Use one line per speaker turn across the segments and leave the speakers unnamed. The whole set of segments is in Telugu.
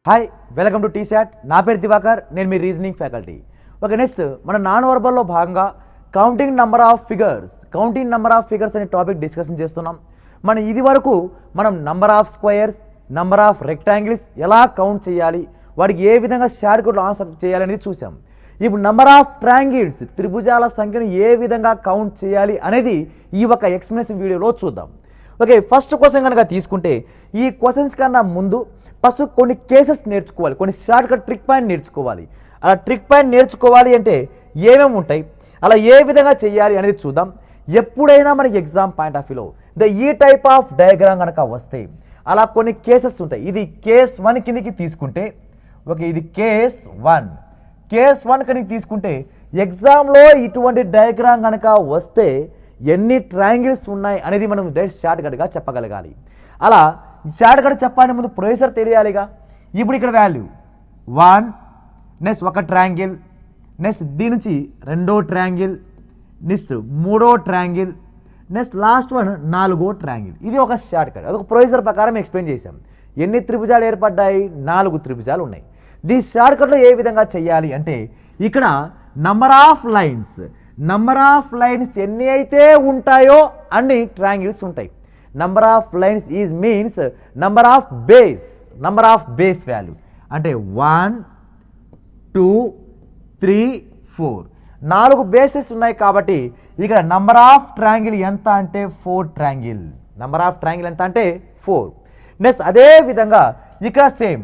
Hi welcome to T-SAT. నా పేరు దివాకర్, నేను మీ రీజనింగ్ ఫ్యాకల్టీ. ఓకే, నెక్స్ట్ మన నాన్ వర్బల్లో భాగంగా కౌంటింగ్ నెంబర్ ఆఫ్ ఫిగర్స్ అనే టాపిక్ డిస్కషన్ చేస్తున్నాం. ఇది వరకు మనం number of squares, number of rectangles ఎలా కౌంట్ చేయాలి, వాటికి ఏ విధంగా షార్ట్ కట్లో ఆన్సర్ చేయాలనేది చూసాం. ఇప్పుడు నంబర్ ఆఫ్ ట్రయాంగిల్స్, త్రిభుజాల సంఖ్యను ఏ విధంగా కౌంట్ చేయాలి అనేది ఈ ఒక ఎక్స్ప్లెనేషన్ వీడియోలో చూద్దాం. ఓకే, ఫస్ట్ క్వశ్చన్ కనుక తీసుకుంటే ఈ క్వశ్చన్స్ కన్నా ముందు ఫస్ట్ కొన్ని కేసెస్ నేర్చుకోవాలి, కొన్ని షార్ట్ కట్ ట్రిక్ పాయింట్ నేర్చుకోవాలి. అలా ట్రిక్ పాయింట్ నేర్చుకోవాలి అంటే ఏమేమి ఉంటాయి, అలా ఏ విధంగా చేయాలి అనేది చూద్దాం. ఎప్పుడైనా మనకి ఎగ్జామ్ పాయింట్ ఆఫ్ వ్యూలో ఈ టైప్ ఆఫ్ డయాగ్రామ్ కనుక వస్తే అలా కొన్ని కేసెస్ ఉంటాయి. ఇది కేస్ 1 కిందకి తీసుకుంటే, ఓకే ఇది కేస్ 1 కిందకి తీసుకుంటే ఎగ్జామ్లో ఇటువంటి డయాగ్రామ్ కనుక వస్తే ఎన్ని ట్రయాంగిల్స్ ఉన్నాయి అనేది మనం డైరెక్ట్ షార్ట్ కట్గా చెప్పగలగాలి. అలా షార్ట్ కట్ చెప్పాలని ముందు ప్రొసీజర్ తెలియాలిగా. ఇప్పుడు ఇక్కడ వాల్యూ 1, నెక్స్ట్ ఒక ట్రయాంగిల్, నెక్స్ట్ దీని నుంచి రెండో ట్రయాంగిల్, నెక్స్ట్ మూడో ట్రయాంగిల్, నెక్స్ట్ లాస్ట్ వన్ నాలుగో ట్రయాంగిల్. ఇది ఒక షార్ట్ కట్, అదొక ప్రొసీజర్ ప్రకారం ఎక్స్ప్లెయిన్ చేశాం. ఎన్ని త్రిభుజాలు ఏర్పడ్డాయి? 4 త్రిభుజాలు ఉన్నాయి. దీని షార్ట్ కట్లో ఏ విధంగా చేయాలి అంటే ఇక్కడ నంబర్ ఆఫ్ లైన్స్ ఎన్ని అయితే ఉంటాయో అన్ని ట్రయాంగిల్స్ ఉంటాయి. Number of lines is means number of base value అంటే 1, 2, 3, 4 4 బేసెస్ ఉన్నాయి. కాబట్టి ఇక్కడ నంబర్ ఆఫ్ ట్రయాంగిల్ ఎంత అంటే 4 ట్రయాంగిల్. నంబర్ ఆఫ్ ట్రయాంగిల్ ఎంత అంటే 4. నెక్స్ట్ అదే విధంగా ఇక్కడ సేమ్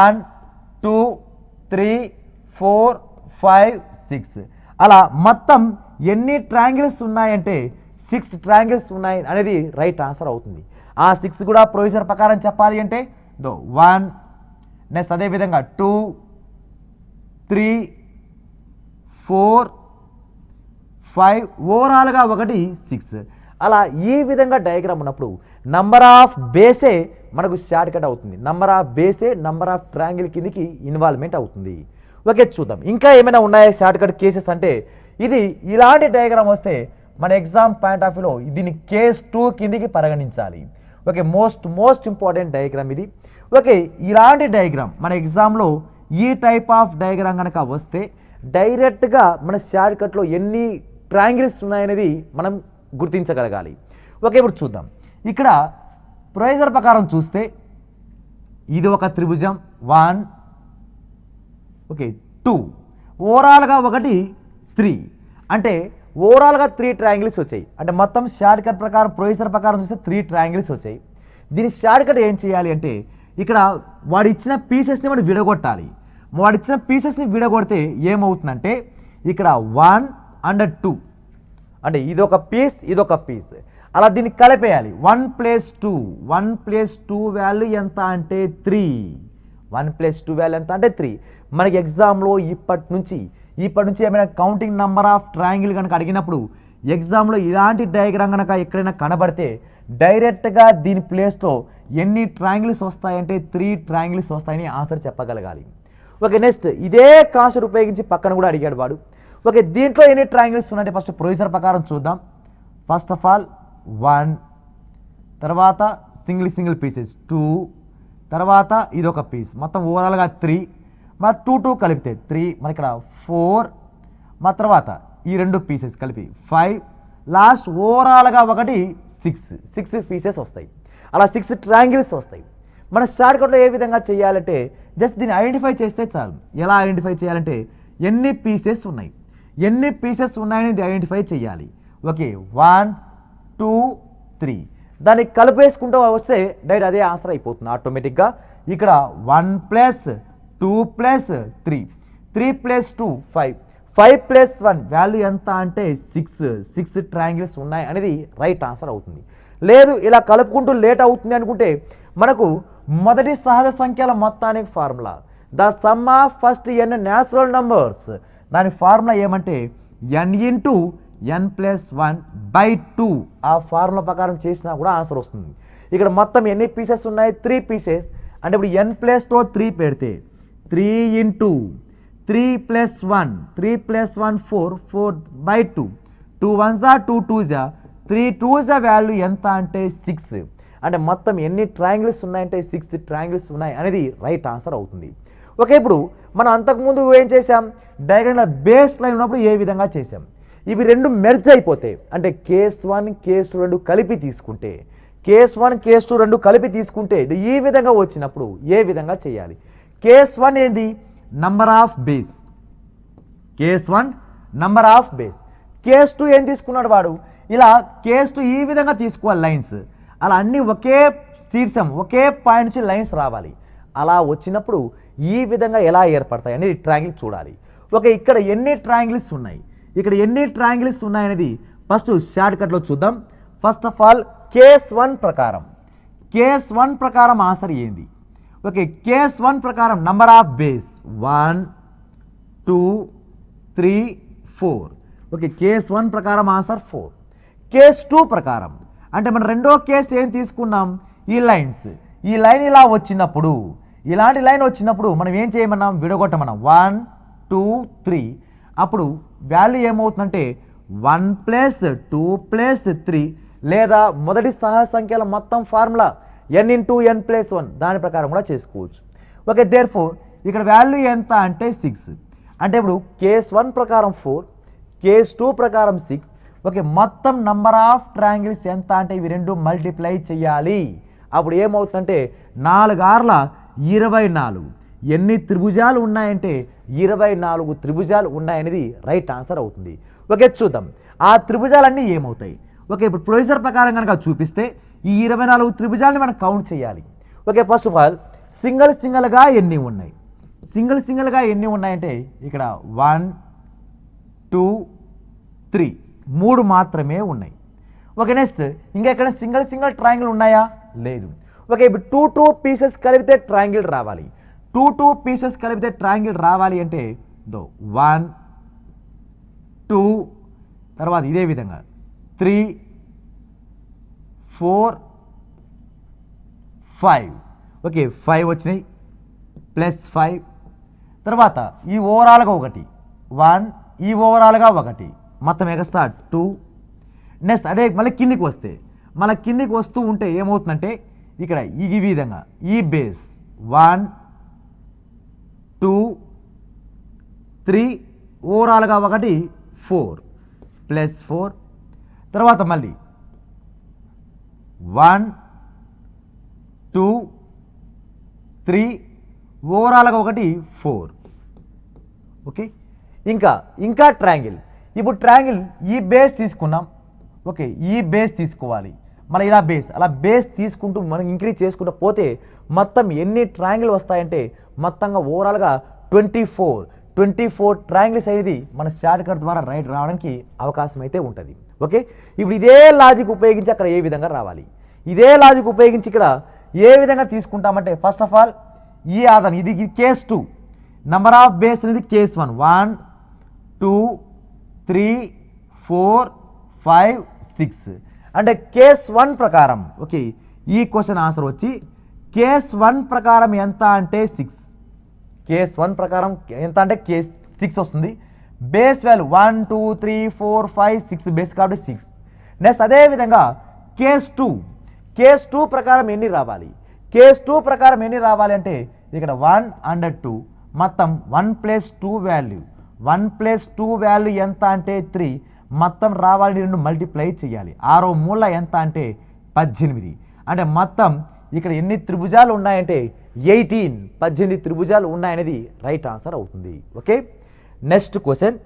1, 2, 3, 4, 5, 6 అలా మొత్తం ఎన్ని ట్రయాంగిల్స్ ఉన్నాయంటే 6 ట్రయాంగిల్స్ ఉన్నాయి అనేది రైట్ ఆన్సర్ అవుతుంది. ఆ 6 కూడా ప్రొసీజర్ ప్రకారం చెప్పాలి అంటే 1, నెక్స్ట్ అదేవిధంగా 2, 3, 4, 5 ఓవరాల్గా ఒకటి 6 అలా ఈ విధంగా డయాగ్రామ్ ఉన్నప్పుడు నంబర్ ఆఫ్ బేసే మనకు షార్ట్ కట్ అవుతుంది. నంబర్ ఆఫ్ బేసే నంబర్ ఆఫ్ ట్రయాంగిల్ కిందికి ఇన్వాల్వ్మెంట్ అవుతుంది. ఓకే, చూద్దాం ఇంకా ఏమైనా ఉన్నాయా షార్ట్ కట్ కేసెస్ అంటే ఇది ఇలాంటి డయాగ్రామ్ వస్తే మన ఎగ్జామ్ పాయింట్ ఆఫ్ వ్యూలో దీన్ని కేస్ 2 కిందికి పరిగణించాలి. ఓకే, మోస్ట్ ఇంపార్టెంట్ డయాగ్రామ్ ఇది. ఓకే, ఇలాంటి డయాగ్రామ్ మన ఎగ్జామ్లో ఈ టైప్ ఆఫ్ డయాగ్రామ్ కనుక వస్తే డైరెక్ట్గా మన షార్ట్ కట్లో ఎన్ని ట్రయాంగిల్స్ ఉన్నాయనేది మనం గుర్తించగలగాలి. ఓకే, ఇప్పుడు చూద్దాం. ఇక్కడ ప్రొసీజర్ ప్రకారం చూస్తే ఇది ఒక త్రిభుజం 1, ఓకే 2 ఓవరాల్గా ఒకటి 3 అంటే ఓవరాల్గా 3 ట్రయాంగిల్స్ వచ్చాయి. అంటే మొత్తం షార్ట్ కట్ ప్రకారం ప్రొసీజర్ ప్రకారం చూస్తే 3 ట్రయాంగిల్స్ వచ్చాయి. దీని షార్ట్ కట్ ఏం చేయాలి అంటే ఇక్కడ వాడు ఇచ్చిన పీసెస్ని మనం విడగొట్టాలి. వాడు ఇచ్చిన పీసెస్ని విడగొడితే ఏమవుతుందంటే ఇక్కడ 1 and 2 అంటే ఇదొక పీస్ అలా దీన్ని కలిపేయాలి. 1 + 2 వాల్యూ ఎంత అంటే 3. 1 + 2 వాల్యూ ఎంత అంటే 3. మనకి ఎగ్జామ్లో ఇప్పటి నుంచి ఏమైనా కౌంటింగ్ నెంబర్ ఆఫ్ ట్రయాంగిల్ కనుక అడిగినప్పుడు ఎగ్జామ్లో ఇలాంటి డయాగ్రామ్ కనుక ఎక్కడైనా కనబడితే డైరెక్ట్గా దీని ప్లేస్లో ఎన్ని ట్రయాంగిల్స్ వస్తాయంటే 3 ట్రయాంగిల్స్ వస్తాయని ఆన్సర్ చెప్పగలగాలి. ఓకే, నెక్స్ట్ ఇదే కాన్సెప్ట్ ఉపయోగించి పక్కన కూడా అడిగాడు వాడు. ఓకే, దీంట్లో ఎన్ని ట్రయాంగిల్స్ ఉన్నాయంటే ఫస్ట్ ప్రొసీజర్ ప్రకారం చూద్దాం. ఫస్ట్ ఆఫ్ ఆల్ 1, తర్వాత సింగిల్ పీసెస్ 2, తర్వాత ఇదొక పీస్ మొత్తం ఓవరాల్గా 3, మన 2 కలిపితే 3, మన ఇక్కడ 4, మా తర్వాత ఈ 2 పీసెస్ కలిపి 5, లాస్ట్ ఓవరాల్గా ఒకటి 6 పీసెస్ వస్తాయి. అలా 6 ట్రయాంగిల్స్ వస్తాయి. మన షార్ట్ కట్లో ఏ విధంగా చేయాలంటే జస్ట్ దీన్ని ఐడెంటిఫై చేస్తే చాలు. ఎలా ఐడెంటిఫై చేయాలంటే ఎన్ని పీసెస్ ఉన్నాయని ఐడెంటిఫై చేయాలి. ఓకే 1, 2, 3 దాన్ని కలిపేసుకుంటూ వస్తే డైరెక్ట్ అదే ఆన్సర్ అయిపోతుంది ఆటోమేటిక్గా. ఇక్కడ 1 + 2 + 3, 3 + 2 5, 5 + 1 వాల్యూ ఎంత అంటే 6 ట్రయాంగిల్స్ ఉన్నాయి అనేది రైట్ ఆన్సర్ అవుతుంది. లేదు ఇలా కలుపుకుంటూ లేట్ అవుతుంది అనుకుంటే మనకు మొదటి సహజ సంఖ్యల మొత్తానికి formula the sum of first n natural numbers, దాని ఫార్ములా ఏమంటే n × n + 1/2. ఆ ఫార్ములా ప్రకారం చేసినా కూడా ఆన్సర్ వస్తుంది. ఇక్కడ మొత్తం ఎన్ని పీసెస్ ఉన్నాయి? 3 పీసెస్. అంటే ఇప్పుడు n ప్లేస్లో 3 పెడితే 3 × 3 + 1 3 + 1 4 4/2 2 1s 2 2s 3 2s వాల్యూ ఎంత అంటే 6. అంటే మొత్తం ఎన్ని ట్రయాంగిల్స్ ఉన్నాయంటే 6 ట్రయాంగిల్స్ ఉన్నాయి అనేది రైట్ ఆన్సర్ అవుతుంది. ఓకే, ఇప్పుడు మనం అంతకుముందు ఏం చేసాం, డయాగ్రామ్లో బేస్ లైన్ ఉన్నప్పుడు ఏ విధంగా చేసాం, ఇవి రెండు మెర్జ్ అయిపోతాయి. అంటే కేస్ 1 కేస్ 2 రెండు కలిపి తీసుకుంటే, కేస్ 1 కేస్ 2 రెండు కలిపి తీసుకుంటే ఇది ఈ విధంగా వచ్చినప్పుడు ఏ విధంగా చేయాలి. కేస్ 1 ఏంది, number of base. Case 1 number of base. Case 2 ఏం తీసుకున్నాడు వాడు, ఇలా కేస్ 2 ఈ విధంగా తీసుకోవాలి లైన్స్. అలా అన్నీ ఒకే శీర్షం ఒకే పాయింట్ నుంచి లైన్స్ రావాలి. అలా వచ్చినప్పుడు ఈ విధంగా ఎలా ఏర్పడతాయి అనేది ట్రయాంగిల్ చూడాలి. ఓకే, ఇక్కడ ఎన్ని ట్రయాంగిల్స్ ఉన్నాయి, ఇక్కడ ఎన్ని ట్రయాంగిల్స్ ఉన్నాయనేది ఫస్ట్ షార్ట్ కట్లో చూద్దాం. ఫస్ట్ ఆఫ్ ఆల్ కేస్ 1 ప్రకారం, కేస్ 1 ప్రకారం ఆన్సర్ ఏంది. ఓకే, కేస్ 1 ప్రకారం number of base 1 2 3 4. Okay, case 1 ప్రకారం ఆన్సర్ 4. కేస్ 2 ప్రకారం అంటే మనం రెండో కేసు ఏం తీసుకున్నాం, ఈ లైన్స్, ఈ లైన్ ఇలా వచ్చినప్పుడు, ఇలాంటి లైన్ వచ్చినప్పుడు మనం ఏం చేయమన్నాం, విడగొట్టమన్నాం 1 2 3. అప్పుడు వాల్యూ ఏమవుతుందంటే 1 + 2 + 3 లేదా మొదటి సహా సంఖ్యల మొత్తం ఫార్ములా n × n + 1 దాని ప్రకారం కూడా చేసుకోవచ్చు. ఓకే, దేర్ఫోర్ ఇక్కడ వాల్యూ ఎంత అంటే 6. అంటే ఇప్పుడు కేస్ 1 ప్రకారం 4, కేస్ 2 ప్రకారం 6. ఓకే, మొత్తం నంబర్ ఆఫ్ ట్రయాంగిల్స్ ఎంత అంటే ఇవి రెండు మల్టిప్లై చేయాలి. అప్పుడు ఏమవుతుందంటే 4 ఆర్ల 24. ఎన్ని త్రిభుజాలు ఉన్నాయంటే 24 త్రిభుజాలు ఉన్నాయనేది రైట్ ఆన్సర్ అవుతుంది. ఓకే, చూద్దాం ఆ త్రిభుజాలన్నీ ఏమవుతాయి. ఓకే, ఇప్పుడు ప్రొసీజర్ ప్రకారం కనుక చూపిస్తే ఈ 24 త్రిభుజాలని మనం కౌంట్ చేయాలి. ఓకే, ఫస్ట్ ఆఫ్ ఆల్ సింగిల్గా ఎన్ని ఉన్నాయి, సింగిల్గా ఎన్ని ఉన్నాయంటే ఇక్కడ 1 2 3 3 మాత్రమే ఉన్నాయి. ఓకే, నెక్స్ట్ ఇంకా ఎక్కడ సింగిల్ ట్రయాంగిల్ ఉన్నాయా, లేదు. ఓకే, ఇప్పుడు 2 పీసెస్ కలిపితే ట్రయాంగిల్ రావాలి. 2 పీసెస్ కలిపితే ట్రయాంగిల్ రావాలి అంటే 1 2 తర్వాత ఇదే విధంగా 3 4 5. ఓకే, 5 వచ్చినాయి +5 తర్వాత ఈ ఓవరాల్గా 1 1 ఈ ఓవరాల్గా 1 మొత్తం ఎక్స్ట్రా 2. నెక్స్ట్ అదే మళ్ళీ కిందికి వస్తే మళ్ళీ కిందికి వస్తూ ఉంటే ఏమవుతుందంటే ఇక్కడ ఈ విధంగా ఈ బేస్ 1 2 3 ఓవరాల్గా 1 4 +4 తర్వాత మళ్ళీ 1 2 3 ఓవరాల్గా 1 4. ఓకే, ఇంకా ట్రయాంగిల్. ఇప్పుడు ట్రయాంగిల్ ఈ బేస్ తీసుకున్నాం. ఓకే, ఈ బేస్ తీసుకోవాలి, మన ఇలా బేస్ అలా బేస్ తీసుకుంటూ మనం ఇంక్రీజ్ చేసుకుంటూ పోతే మొత్తం ఎన్ని ట్రయాంగిల్ వస్తాయంటే మొత్తంగా ఓవరాల్గా 24 ట్రయాంగిల్స్ అనేది మన షార్ట్ కట్ ద్వారా రైట్ రావడానికి అవకాశం అయితే ఉంటుంది. ఓకే, ఇప్పుడు ఇదే లాజిక్ ఉపయోగించి అక్కడ ఏ విధంగా రావాలి, ఇదే లాజిక్ ఉపయోగించి ఇక్కడ ఏ విధంగా తీసుకుంటామంటే ఫస్ట్ ఆఫ్ ఆల్ ఈ ఆధారం ఇది కేస్ 2 నంబర్ ఆఫ్ బేస్ అనేది కేస్ 1 1 2 3 4 5 6. అంటే కేస్ 1 ప్రకారం ఓకే ఈ క్వశ్చన్ ఆన్సర్ వచ్చి కేస్ 1 ప్రకారం ఎంత అంటే 6. కేస్ 1 ప్రకారం ఎంత అంటే కేస్ 6 వస్తుంది. బేస్ వాల్యూ 1 2 3 4 5 6 బేస్ కాబట్టి 6. నెక్స్ట్ అదేవిధంగా కేస్ 2 ప్రకారం ఎన్ని రావాలి, కేస్ 2 ప్రకారం ఎన్ని రావాలి అంటే ఇక్కడ 1 అండ్ 2 మొత్తం 1 + 2 వాల్యూ 1 + 2 వాల్యూ ఎంత అంటే 3 మొత్తం రావాలి, రెండు మల్టిప్లై చేయాలి. 6వ మూల ఎంత అంటే 18. అంటే మొత్తం ఇక్కడ ఎన్ని త్రిభుజాలు ఉన్నాయంటే 18 త్రిభుజాలు ఉన్నాయనేది రైట్ ఆన్సర్ అవుతుంది. Okay, next question.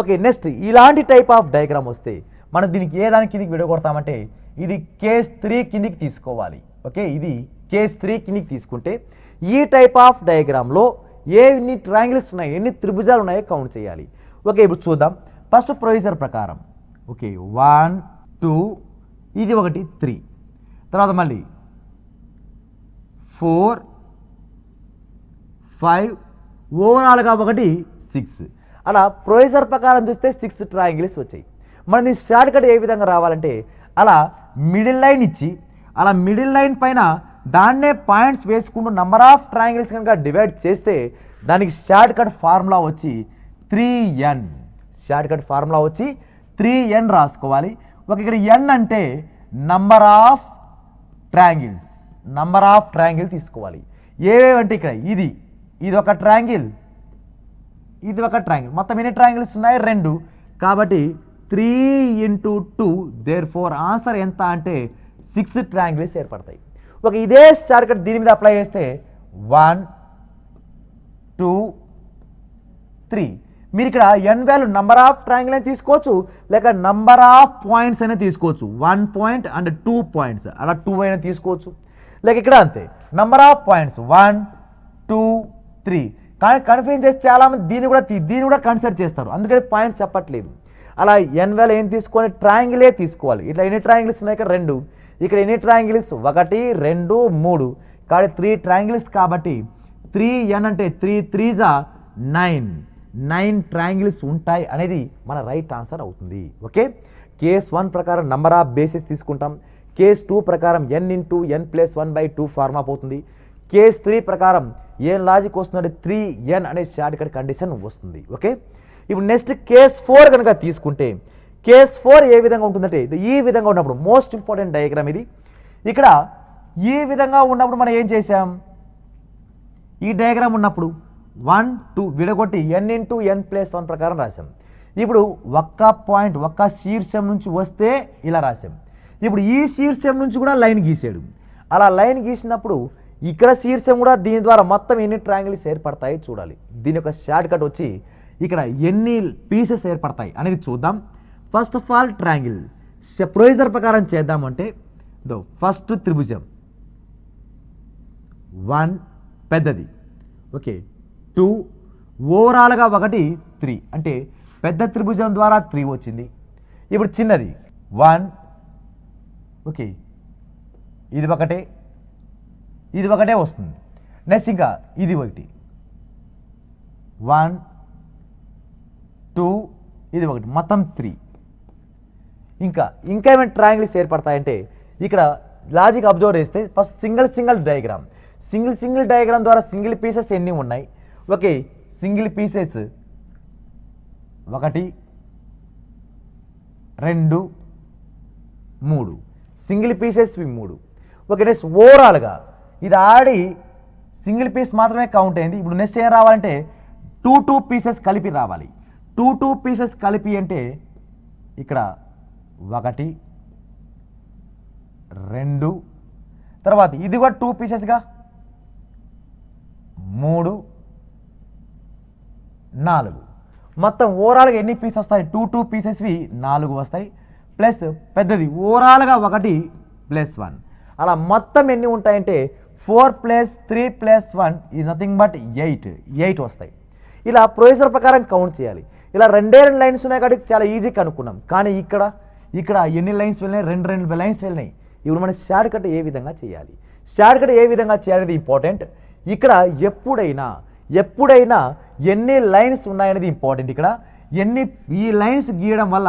Okay, next ఇలాంటి టైప్ ఆఫ్ డయాగ్రామ్ వస్తే మనం దీనికి ఏ దాని కిందికి విడగొడతామంటే ఇది కేస్ 3 కిందికి తీసుకోవాలి. ఓకే, ఇది కేస్ 3 కిందికి తీసుకుంటే ఈ టైప్ ఆఫ్ డయాగ్రామ్లో ఎన్ని ట్రయాంగిల్స్ ఉన్నాయి, ఎన్ని త్రిభుజాలు ఉన్నాయో కౌంట్ చేయాలి. ఓకే, ఇప్పుడు చూద్దాం. ఫస్ట్ ప్రొసీజర్ ప్రకారం ఓకే 1 2 ఇది ఒకటి 3 తర్వాత మళ్ళీ 4 5 ఓవరాల్గా 1 6. అలా ప్రొసీజర్ ప్రకారం చూస్తే 6 ట్రయాంగిల్స్ వచ్చాయి. మనం ఈ షార్ట్ కట్ ఏ విధంగా రావాలంటే అలా మిడిల్ లైన్ ఇచ్చి అలా మిడిల్ లైన్ పైన దాన్నే పాయింట్స్ వేసుకుంటూ నంబర్ ఆఫ్ ట్రయాంగిల్స్ కనుక డివైడ్ చేస్తే దానికి షార్ట్ కట్ ఫార్ములా వచ్చి 3n. షార్ట్ కట్ ఫార్ములా వచ్చి 3n రాసుకోవాలి. ఒక ఇక్కడ n అంటే number of triangles, number of triangle తీసుకోవాలి. ఏవేవంటే ఇక్కడ ఇది ఒక ట్రయాంగిల్, ఇది ఒక ట్రయాంగిల్. మొత్తం ఎన్ని ట్రయాంగిల్స్ ఉన్నాయి? 2. కాబట్టి 3 × 2, దేర్ఫోర్ ఆన్సర్ ఎంత అంటే 6 ట్రయాంగిల్స్ ఏర్పడతాయి. ఒక ఇదే షార్ట్ కట్ దీని మీద అప్లై చేస్తే 1 2 3. మీరు ఇక్కడ n value number of triangle అని తీసుకోవచ్చు, లేక నంబర్ ఆఫ్ పాయింట్స్ అయినా తీసుకోవచ్చు. 1 పాయింట్ అండ్ 2 పాయింట్స్, అలా 2 అయినా తీసుకోవచ్చు. లేక ఇక్కడ అంతే నంబర్ ఆఫ్ పాయింట్స్ 1 2 3. కానీ కన్ఫ్యూజన్ చేసి చాలామంది దీన్ని కూడా కన్సిడర్ చేస్తారు, అందుకని పాయింట్స్ చెప్పట్లేదు. అలా n వాల్యూ ఏం తీసుకోవాలి? ట్రయాంగిలే తీసుకోవాలి. ఇట్లా ఎన్ని ట్రయాంగిల్స్ ఉన్నాయి? ఇక్కడ 2. ఇక్కడ ఎన్ని ట్రయాంగిల్స్? 1 2 3. కాబట్టి 3 ట్రయాంగిల్స్. కాబట్టి 3n అంటే 3 3s 9 ట్రయాంగిల్స్ ఉంటాయి అనేది మన రైట్ ఆన్సర్ అవుతుంది. ఓకే, కేస్ 1 ప్రకారం నంబర్ ఆఫ్ బేసెస్ తీసుకుంటాం. కేస్ 2 ప్రకారం n × n+1/2 ఫార్మ్ అప్ అవుతుంది. కేస్ 3 ప్రకారం ఏం లాజిక్ వస్తుందంటే 3n అనే షార్ట్ కట్ కండిషన్ వస్తుంది. ఓకే, ఇప్పుడు నెక్స్ట్ కేస్ 4 కనుక తీసుకుంటే కేస్ 4 ఏ విధంగా ఉంటుందంటే ఈ విధంగా ఉన్నప్పుడు మోస్ట్ ఇంపార్టెంట్ డయాగ్రామ్ ఇది. ఇక్కడ ఈ విధంగా ఉన్నప్పుడు మనం ఏం చేసాం? ఈ డయాగ్రామ్ ఉన్నప్పుడు 1 2 విడగొట్టి n × n+1 ప్రకారం రాసాం. ఇప్పుడు ఒక్క పాయింట్ ఒక్క శీర్షం నుంచి వస్తే ఇలా రాసాం. ఇప్పుడు ఈ శీర్షం నుంచి కూడా లైన్ గీసాడు. అలా లైన్ గీసినప్పుడు ఇక్కడ శీర్షం కూడా దీని ద్వారా మొత్తం ఎన్ని ట్రయాంగిల్స్ ఏర్పడతాయి చూడాలి. దీని యొక్క షార్ట్ కట్ వచ్చి ఇక్కడ ఎన్ని పీసెస్ ఏర్పడతాయి అనేది చూద్దాం. First of all triangle procedure ప్రకారం చేద్దామంటే ఫస్ట్ త్రిభుజం 1 పెద్దది, ఓకే 2 ఓవరాల్గా 1 3 అంటే పెద్ద త్రిభుజం ద్వారా 3 వచ్చింది. ఇప్పుడు చిన్నది 1, ఓకే ఇది ఒకటే వస్తుంది. నెక్స్ట్ ఇంకా ఇది 1 1 2 ఇది 1 మొత్తం 3. ఇంకా ఏమైనా ట్రయాంగిల్స్ ఏర్పడతాయంటే ఇక్కడ లాజిక్ అబ్జర్వ్ చేస్తే ఫస్ట్ సింగిల్ డయాగ్రామ్ ద్వారా సింగిల్ పీసెస్ ఎన్ని ఉన్నాయి? Okay, single pieces 1 2 3 single pieces 3. Okay, next ఓవరాల్గా ఇది ఆడి సింగిల్ పీస్ మాత్రమే కౌంట్ అయింది. ఇప్పుడు నెక్స్ట్ ఏం రావాలంటే 2 పీసెస్ కలిపి రావాలి. 2 పీసెస్ కలిపి అంటే ఇక్కడ 1 2 తర్వాత ఇది కూడా 2 పీసెస్గా 3 4 మొత్తం ఓవరాల్గా ఎన్ని పీసెస్ వస్తాయి? 2 పీసెస్వి 4 వస్తాయి. ప్లస్ పెద్దది ఓవరాల్గా 1 + 1 అలా మొత్తం ఎన్ని ఉంటాయంటే 4 + 3 + 1 ఈజ్ నథింగ్ బట్ 8 వస్తాయి. ఇలా ప్రొసీజర్ ప్రకారం కౌంట్ చేయాలి. ఇలా 2 లైన్స్ ఉన్నాయి కాబట్టి చాలా ఈజీ కనుక్కున్నాం. కానీ ఇక్కడ ఎన్ని లైన్స్ వెళ్ళినాయి? 2 లైన్స్ వెళ్ళినాయి. ఇప్పుడు మనం షార్ట్ కట్ ఏ విధంగా చేయాలి? షార్ట్ కట్ ఏ విధంగా చేయాలనేది ఇంపార్టెంట్. ఇక్కడ ఎప్పుడైనా ఎన్ని లైన్స్ ఉన్నాయనేది ఇంపార్టెంట్. ఇక్కడ ఈ లైన్స్ గీయడం వల్ల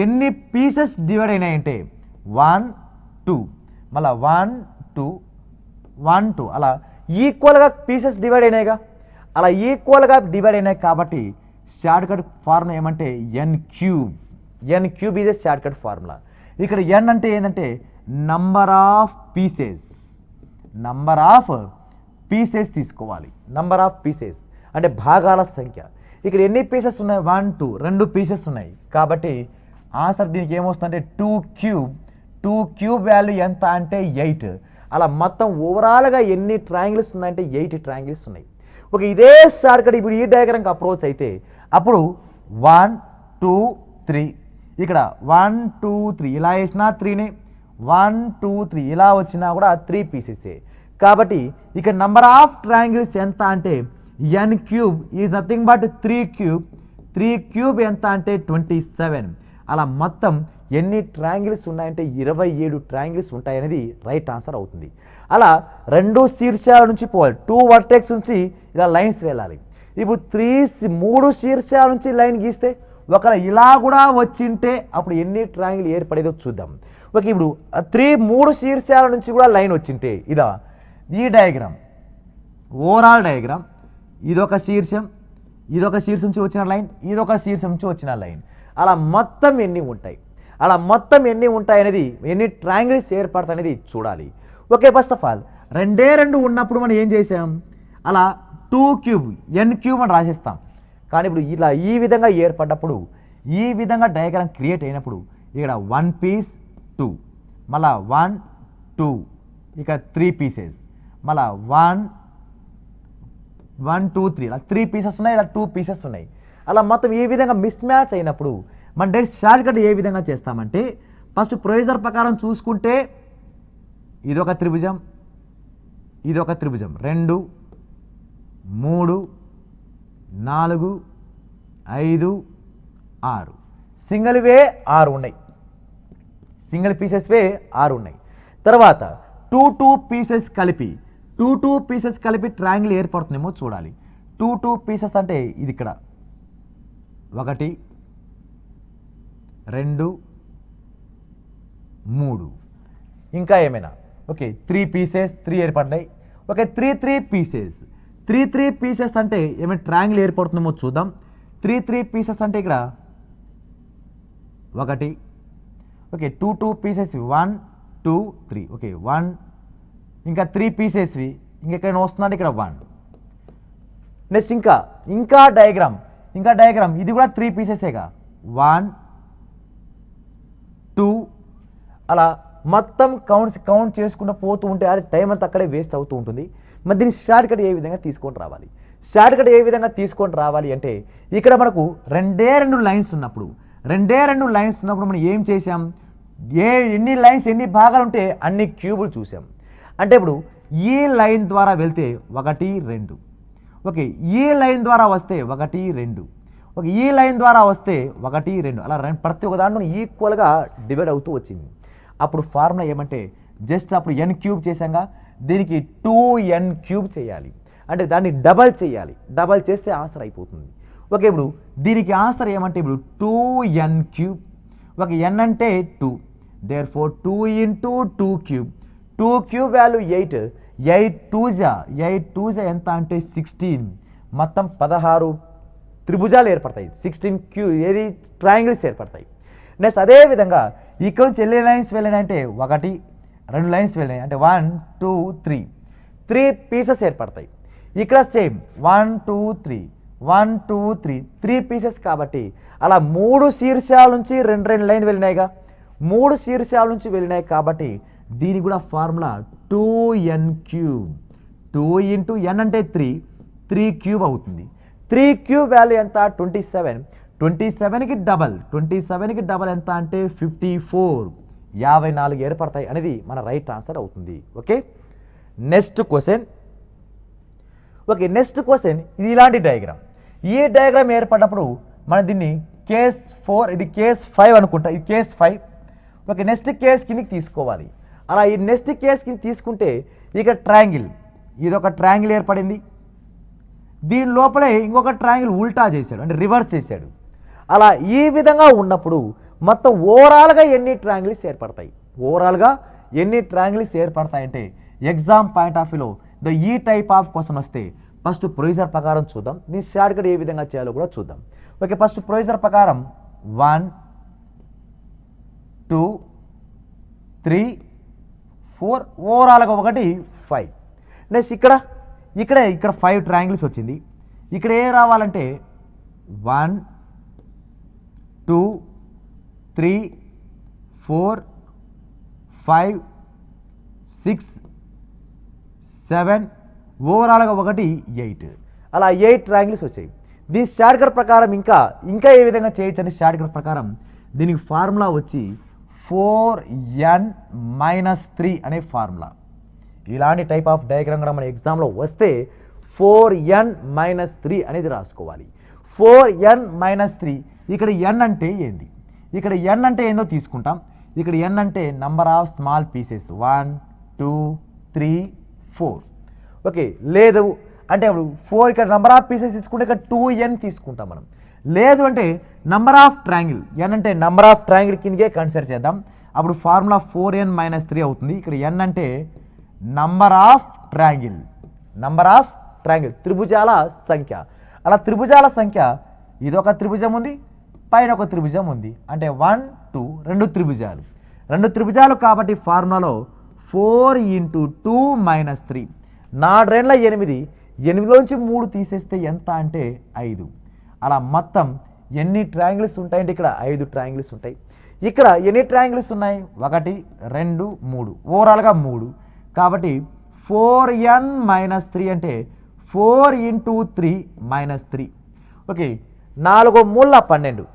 ఎన్ని పీసెస్ డివైడ్ అయినాయంటే 1 2 మళ్ళీ 1 2 1 2 అలా ఈక్వల్గా పీసెస్ డివైడ్ అయినాయిగా. అలా ఈక్వల్గా డివైడ్ అయినాయి కాబట్టి షార్ట్ కట్ ఫార్ములా ఏమంటే n cube is a short cut formula. ఇక్కడ n అంటే ఏంటంటే నంబర్ ఆఫ్ పీసెస్ తీసుకోవాలి. నంబర్ ఆఫ్ పీసెస్ అంటే భాగాల సంఖ్య. ఇక్కడ ఎన్ని పీసెస్ ఉన్నాయి? 1 2 పీసెస్ ఉన్నాయి. కాబట్టి ఆన్సర్ దీనికి ఏమొస్తుందంటే 2 క్యూబ్ వాల్యూ ఎంత అంటే 8. అలా మొత్తం ఓవరాల్గా ఎన్ని ట్రయాంగిల్స్ ఉన్నాయంటే 8 ట్రయాంగిల్స్ ఉన్నాయి. ఓకే, ఇదే షార్ట్ కట్ ఇప్పుడు ఈ డయాగ్రామ్కి అప్రోచ్ అయితే అప్పుడు 1 2 3 ఇక్కడ 1 2 3 ఇలా వేసినా 3నే, 1 2 3 ఇలా వచ్చినా కూడా 3 పీసెసే. కాబట్టి ఇక నంబర్ ఆఫ్ ట్రయాంగిల్స్ ఎంత అంటే n cube is nothing but 3 cube ఎంత అంటే 27. అలా మొత్తం ఎన్ని ట్రయాంగిల్స్ ఉన్నాయంటే 27 ట్రయాంగిల్స్ ఉంటాయనేది రైట్ ఆన్సర్ అవుతుంది. అలా 2 శీర్షాల నుంచి పోవాలి, 2 వర్టెక్స్ నుంచి ఇలా లైన్స్ వెళ్ళాలి. ఇప్పుడు 3 శీర్షాల నుంచి లైన్ గీస్తే ఒకవేళ ఇలా కూడా వచ్చింటే అప్పుడు ఎన్ని ట్రయాంగిల్ ఏర్పడేదో చూద్దాం. ఓకే, ఇప్పుడు 3 శీర్షాల నుంచి కూడా లైన్ వచ్చింటే ఈ డయాగ్రామ్ ఓవరాల్ డయాగ్రామ్ ఇదొక శీర్షం నుంచి వచ్చిన లైన్, ఇదొక శీర్షం నుంచి వచ్చిన లైన్. అలా మొత్తం ఎన్ని ఉంటాయి అనేది ఎన్ని ట్రయాంగిల్స్ ఏర్పడతాయి అనేది చూడాలి. ఓకే, ఫస్ట్ ఆఫ్ ఆల్ రెండే రెండు ఉన్నప్పుడు మనం ఏం చేసాం, అలా 2 క్యూబ్ n క్యూబ్ అని రాసేస్తాం. కానీ ఇప్పుడు ఇలా ఈ విధంగా ఏర్పడ్డప్పుడు, ఈ విధంగా డయాగ్రామ్ క్రియేట్ అయినప్పుడు ఇక్కడ 1 పీస్ 2, మళ్ళా 1 2, ఇక్కడ 3 పీసెస్, మళ్ళా 1 1 2 3, ఇలా 3 పీసెస్ ఉన్నాయి, ఇలా 2 పీసెస్ ఉన్నాయి. అలా మొత్తం ఈ విధంగా మిస్ మ్యాచ్ అయినప్పుడు మన డైరెక్ట్ షార్ట్ కట్ ఏ విధంగా చేస్తామంటే, ఫస్ట్ ప్రొసీజర్ ప్రకారం చూసుకుంటే ఇదొక త్రిభుజం, ఇదొక త్రిభుజం, 2 3 4 5 6, సింగిల్ వే 6 ఉన్నాయి, సింగిల్ పీసెస్ వే 6 ఉన్నాయి. తర్వాత 2 పీసెస్ కలిపి 2 పీసెస్ కలిపి ట్రయాంగిల్ ఏర్పడుతుందేమో చూడాలి. 2 పీసెస్ అంటే ఇది ఇక్కడ 1 2 3, ఇంకా ఏమైనా ఓకే 3 పీసెస్ 3 ఏర్పడ్డాయి. ఓకే 3 పీసెస్ 3 పీసెస్ అంటే ఏమైనా ట్రయాంగిల్ ఏర్పడుతుందేమో చూద్దాం. 3 పీసెస్ అంటే ఇక్కడ 1, ఓకే 2 పీసెస్ 1 2 3, ఓకే 1, ఇంకా 3 పీసెస్వి ఇంకెక్కడ వస్తుందంటే ఇక్కడ 1. నెక్స్ట్ ఇంకా డయాగ్రామ్ ఇది కూడా 3 పీసెసేగా, 1 2 అలా మొత్తం కౌంట్ చేసుకుంటూ పోతూ ఉంటే అది టైం అంతా అక్కడే వేస్ట్ అవుతూ ఉంటుంది. మరి దీన్ని షార్ట్ కట్ ఏ విధంగా తీసుకొని రావాలి, షార్ట్ కట్ ఏ విధంగా తీసుకొని రావాలి అంటే, ఇక్కడ మనకు రెండు లైన్స్ ఉన్నప్పుడు మనం ఏం చేసాం, ఎన్ని లైన్స్ ఎన్ని భాగాలు ఉంటే అన్ని క్యూబులు చూసాం. అంటే ఇప్పుడు ఈ లైన్ ద్వారా వెళ్తే 1 2, ఓకే ఈ లైన్ ద్వారా వస్తే 1 2, ఓకే ఈ లైన్ ద్వారా వస్తే 1 2, అలా ప్రతి ఒక్క దాంట్లో ఈక్వల్గా డివైడ్ అవుతూ వచ్చింది. అప్పుడు ఫార్ములా ఏమంటే జస్ట్ అప్పుడు n క్యూబ్ చేసాంగా, దీనికి 2n క్యూబ్ చేయాలి, అంటే దాన్ని డబల్ చేయాలి, డబల్ చేస్తే ఆన్సర్ అయిపోతుంది. ఓకే ఇప్పుడు దీనికి ఆన్సర్ ఏమంటే ఇప్పుడు 2n క్యూబ్, ఒక n అంటే 2, దేర్ఫోర్ 2 × 2 క్యూబ్, 2 క్యూబ్ వాల్యూ 8, 8 2 ఎంత అంటే 16, మొత్తం 16 త్రిభుజాలు ఏర్పడతాయి, 16 ఏది ట్రయాంగిల్స్ ఏర్పడతాయి. నెక్స్ట్ అదేవిధంగా ఇక్కడ నుంచి వెళ్ళే లైన్స్ వెళ్ళినాయంటే 1 2 లైన్స్ వెళ్ళినాయి అంటే 1 2 3 పీసెస్ ఏర్పడతాయి. ఇక్కడ సేమ్ 1 2 3 పీసెస్ కాబట్టి అలా 3 శీర్షాల నుంచి 2 లైన్ వెళ్ళినాయిగా, 3 శీర్షాల నుంచి వెళ్ళినాయి కాబట్టి దీనికి కూడా ఫార్ములా 2n క్యూబ్, 2 × n అంటే 3 క్యూబ్ అవుతుంది. 3 క్యూబ్ వాల్యూ ఎంత 27, 27కి డబల్ ఎంత అంటే 54, 54 ఏర్పడతాయి అనేది మన రైట్ ఆన్సర్ అవుతుంది. ఓకే నెక్స్ట్ క్వశ్చన్ ఇది ఇలాంటి డయాగ్రామ్, ఈ డయాగ్రామ్ ఏర్పడినప్పుడు మనం దీన్ని కేస్ 4, ఇది కేస్ 5 అనుకుంటా, ఇది కేస్ 5. ఓకే నెక్స్ట్ కేస్ కిందకి తీసుకోవాలి. అలా ఈ నెక్స్ట్ కేస్ కింద తీసుకుంటే ఇక ట్రయాంగిల్, ఇది ఒక ట్రయాంగిల్ ఏర్పడింది, దీని లోపలే ఇంకొక ట్రయాంగిల్ ఉల్టా చేశాడు అంటే రివర్స్ చేశాడు. అలా ఈ విధంగా ఉన్నప్పుడు మొత్తం ఓవరాల్గా ఎన్ని ట్రయాంగిల్స్ ఏర్పడతాయంటే ఎగ్జామ్ పాయింట్ ఆఫ్ వ్యూలో ఈ టైప్ ఆఫ్ క్వశ్చన్ వస్తే ఫస్ట్ ప్రొసీజర్ ప్రకారం చూద్దాం, దీని షార్ట్ కట్ ఏ విధంగా చేయాలో కూడా చూద్దాం. ఓకే ఫస్ట్ ప్రొసీజర్ ప్రకారం 1 2 3 4 ఓవరాల్గా 1 5. నెక్స్ట్ ఇక్కడ 5 ట్రయాంగిల్స్ వచ్చింది. ఇక్కడ ఏ రావాలంటే 1 2 3 4 5 6 7 ఓవరాల్గా 1 8, అలా 8 ట్రయాంగిల్స్ వచ్చాయి. దీని షార్ట్ కట్ ప్రకారం ఇంకా ఏ విధంగా చేయొచ్చు అని షార్ట్ కట్ ప్రకారం దీనికి ఫార్ములా వచ్చి 4n-3 అనే ఫార్ములా. ఇలాంటి టైప్ ఆఫ్ డయాగ్రామ్ కూడా మన ఎగ్జామ్లో వస్తే 4n-3 అనేది రాసుకోవాలి. 4n-3 ఇక్కడ n అంటే ఏంది, ఇక్కడ n అంటే ఏందో తీసుకుంటాం. ఇక్కడ n అంటే number of small pieces 1 2 3 4. Okay లేదు అంటే ఇప్పుడు 4 ఇక్కడ నంబర్ ఆఫ్ పీసెస్ తీసుకుంటే ఇక్కడ 2n తీసుకుంటాం మనం. లేదు అంటే నంబర్ ఆఫ్ ట్రయాంగిల్, n అంటే నంబర్ ఆఫ్ ట్రయాంగిల్ కిందకే కన్సిడర్ చేద్దాం. అప్పుడు ఫార్ములా 4n-3 అవుతుంది. ఇక్కడ n అంటే నంబర్ ఆఫ్ ట్రయాంగిల్, త్రిభుజాల సంఖ్య. అలా త్రిభుజాల సంఖ్య, ఇదొక త్రిభుజం ఉంది, పైన ఒక త్రిభుజం ఉంది, అంటే 1 2 2 త్రిభుజాలు కాబట్టి ఫార్ములాలో 4 ఇంటూ 2 మైనస్ 3, 4 8, 8లోంచి 3 తీసేస్తే ఎంత అంటే 5. అలా మొత్తం ఎన్ని ట్రయాంగిల్స్ ఉంటాయంటే ఇక్కడ 5 ట్రయాంగిల్స్ ఉంటాయి. ఇక్కడ ఎన్ని ట్రయాంగిల్స్ ఉన్నాయి? 1 2 3, ఓవరాల్గా 3. కాబట్టి 4n మైనస్ 3 అంటే 4 ఇంటూ 3 మైనస్ 3. ఓకే, 4 మూల 12,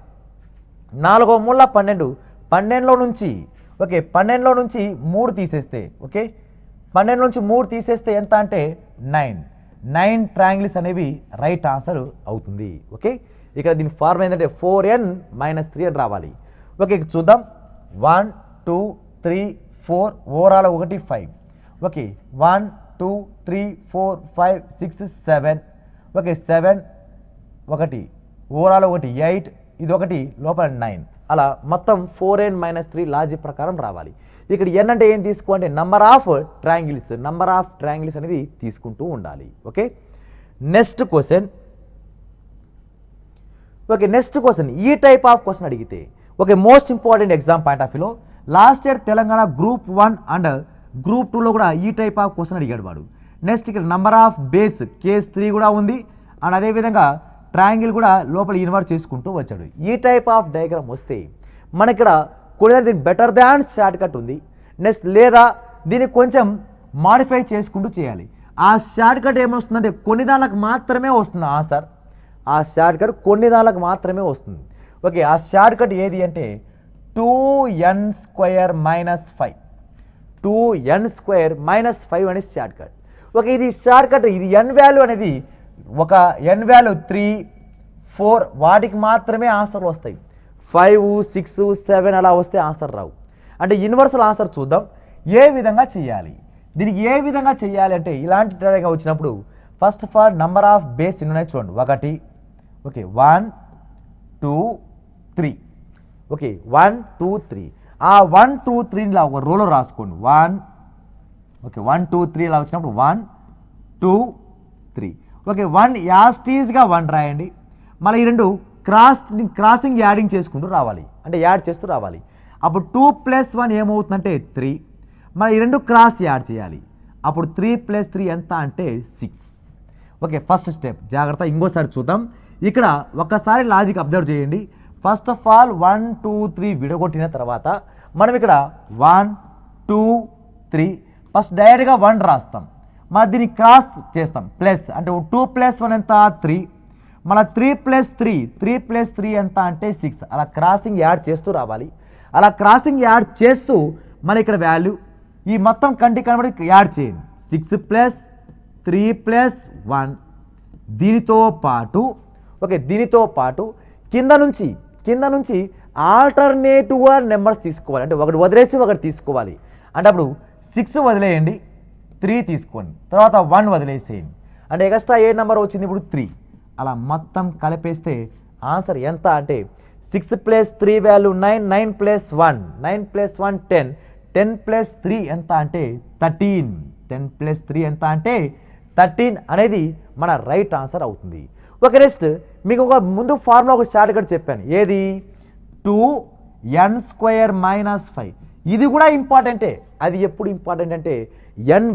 4 మూల 12, 12లో నుంచి ఓకే 12లో నుంచి 3 తీసేస్తే ఓకే 12 నుంచి 3 తీసేస్తే ఎంత అంటే 9 ట్రయాంగిల్స్ అనేవి రైట్ ఆన్సర్ అవుతుంది. ఓకే, ఇక్కడ దీని ఫార్మ్ ఏంటంటే 4n మైనస్ 3 అని రావాలి. ఓకే, చూద్దాం. 1 2 3 4, ఓవరాల్ 1 5. ఓకే 1 2 3 4 5 6 7. ఓకే 7 1, ఓవరాల్ 1 8, ఇది 1 లోపల 9. అలా మొత్తం 4n మైనస్ 3 లాజిక్ ప్రకారం రావాలి. ఇక్కడ n అంటే ఏం తీసుకోవాలంటే నంబర్ ఆఫ్ ట్రయాంగిల్స్ అనేది తీసుకుంటూ ఉండాలి. Okay, next question. Okay, next question ఈ టైప్ ఆఫ్ క్వశ్చన్ అడిగితే okay most important exam point of వ్యూలో last year Telangana group 1 and group 2లో కూడా ఈ టైప్ ఆఫ్ క్వశ్చన్ అడిగాడు వాడు. నెక్స్ట్ ఇక్కడ నంబర్ ఆఫ్ బేస్ కేస్ 3 కూడా ఉంది అండ్ అదేవిధంగా ట్రయాంగిల్ కూడా లోపల ఇన్వర్ట్ చేసుకుంటూ వచ్చాడు. ఈ టైప్ ఆఫ్ డయాగ్రామ్ వస్తే మన ఇక్కడ కొన్ని దీని బెటర్ దాన్ షార్ట్ కట్ ఉంది. నెక్స్ట్ లేదా దీన్ని కొంచెం మాడిఫై చేసుకుంటూ చేయాలి. ఆ షార్ట్ కట్ ఏమొస్తుందంటే కొన్ని దానికి మాత్రమే వస్తుంది ఆన్సర్. ఆ షార్ట్ కట్ కొన్ని దానికి మాత్రమే వస్తుంది. ఓకే, ఆ షార్ట్ కట్ ఏది అంటే 2n² మైనస్ 5, 2n² మైనస్ 5 అనేది షార్ట్ కట్. ఓకే, ఇది షార్ట్ కట్. ఇది n వాల్యూ అనేది ఒక n వాల్యూ 3 4 వాటికి మాత్రమే ఆన్సర్లు వస్తాయి. 5 6 7 అలా వస్తే ఆన్సర్ రావు. అంటే యూనివర్సల్ ఆన్సర్ చూద్దాం ఏ విధంగా చేయాలి. దీనికి ఏ విధంగా చేయాలి అంటే ఇలాంటి టైప్గా వచ్చినప్పుడు first of all number of base ఎన్ని ఉన్నాయి చూడండి. 1 ఓకే 1 2 3 ఓకే 1 2 3. ఆ 1 2 3 ఇలా ఒక రోలో రాసుకోండి. 1 ఓకే 1 2 3 ఇలా వచ్చినప్పుడు 1 2 3. ఓకే 1 యాస్టీస్గా 1 రాయండి. మళ్ళీ ఈ రెండు క్రాసింగ్ యాడింగ్ చేసుకుంటూ రావాలి, అంటే యాడ్ చేస్తూ రావాలి. అప్పుడు 2 + 1 ఏమవుతుందంటే 3. మళ్ళీ ఈ రెండు క్రాస్ యాడ్ చేయాలి. అప్పుడు 3 + 3 ఎంత అంటే 6. ఓకే, ఫస్ట్ స్టెప్ జాగ్రత్త. ఇంకోసారి చూద్దాం. ఇక్కడ ఒక్కసారి లాజిక్ అబ్జర్వ్ చేయండి. ఫస్ట్ ఆఫ్ ఆల్ 1 2 3 విడగొట్టిన తర్వాత మనం ఇక్కడ 1 2 3 ఫస్ట్ డైరెక్ట్గా 1 రాస్తాం. మరి దీన్ని క్రాస్ చేస్తాం ప్లస్ అంటే 2 + 1 ఎంత 3. మన 3 + 3 ఎంత అంటే 6. అలా క్రాసింగ్ యాడ్ చేస్తూ రావాలి. అలా క్రాసింగ్ యాడ్ చేస్తూ మన ఇక్కడ వాల్యూ ఈ మొత్తం కంటి కనబడి యాడ్ చేయండి. 6 + 3 + 1. దీనితో పాటు ఓకే దీనితో పాటు కింద నుంచి ఆల్టర్నేటివ్గా నెంబర్స్ తీసుకోవాలి. అంటే ఒకటి వదిలేసి ఒకటి తీసుకోవాలి. అంటే అప్పుడు 6 వదిలేయండి, 3 తీసుకోండి, తర్వాత 1 వదిలేసేయండి. అంటే ఎక్స్ట్రా ఏ నెంబర్ వచ్చింది ఇప్పుడు 3. అలా మొత్తం కలిపేస్తే ఆన్సర్ ఎంత అంటే 6 + 3 వాల్యూ 9, 9 + 1 9 + 1 10, 10 + 3 ఎంత అంటే 13, 10 + 3 ఎంత అంటే 13 అనేది మన రైట్ ఆన్సర్ అవుతుంది. ఓకే, నెక్స్ట్ మీకు ఒక ముందు ఫార్ములా ఒక షార్ట్ కట్ చెప్పాను. ఏది 2n² మైనస్ 5. ఇది కూడా ఇంపార్టెంటే. అది ఎప్పుడు ఇంపార్టెంట్ అంటే n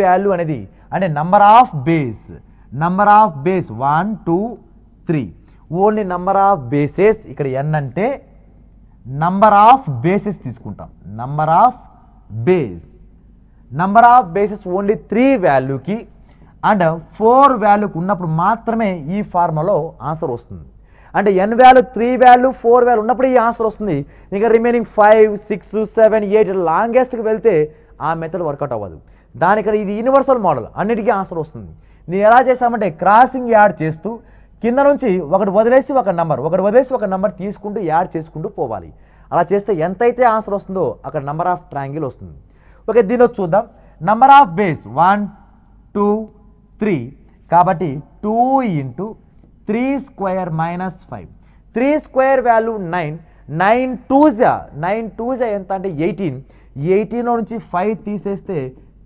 వాల్యూ అనేది అంటే number of base 1 2 3. Only number of bases. ఇక్కడ n అంటే నంబర్ ఆఫ్ బేసెస్ తీసుకుంటాం. నంబర్ ఆఫ్ బేసెస్ ఓన్లీ 3 వాల్యూకి అండ్ 4 వాల్యూకి ఉన్నప్పుడు మాత్రమే ఈ ఫార్ములాలో ఆన్సర్ వస్తుంది. అంటే n వాల్యూ 3 వాల్యూ 4 వాల్యూ ఉన్నప్పుడు ఈ ఆన్సర్ వస్తుంది. ఇంకా రిమైనింగ్ 5 6 7 8 లాంగెస్ట్కి వెళ్తే ఆ మెథడ్ వర్కౌట్ అవ్వదు. దానికన్నా ఇది యూనివర్సల్ మోడల్, అన్నిటికీ ఆన్సర్ వస్తుంది. నేను ఎలా చేసామంటే క్రాసింగ్ యాడ్ చేస్తూ కింద నుంచి ఒకటి వదిలేసి ఒక నెంబర్ తీసుకుంటూ యాడ్ చేసుకుంటూ పోవాలి. అలా చేస్తే ఎంతైతే ఆన్సర్ వస్తుందో అక్కడ నెంబర్ ఆఫ్ ట్రయాంగిల్ వస్తుంది. ఓకే, దీనిలో చూద్దాం. నెంబర్ ఆఫ్ బేస్ 1 2 3 కాబట్టి 2 × 3² మైనస్ 5. 3² వాల్యూ 9, 9 2 ఎంత అంటే 18. 18లో నుంచి 5 తీసేస్తే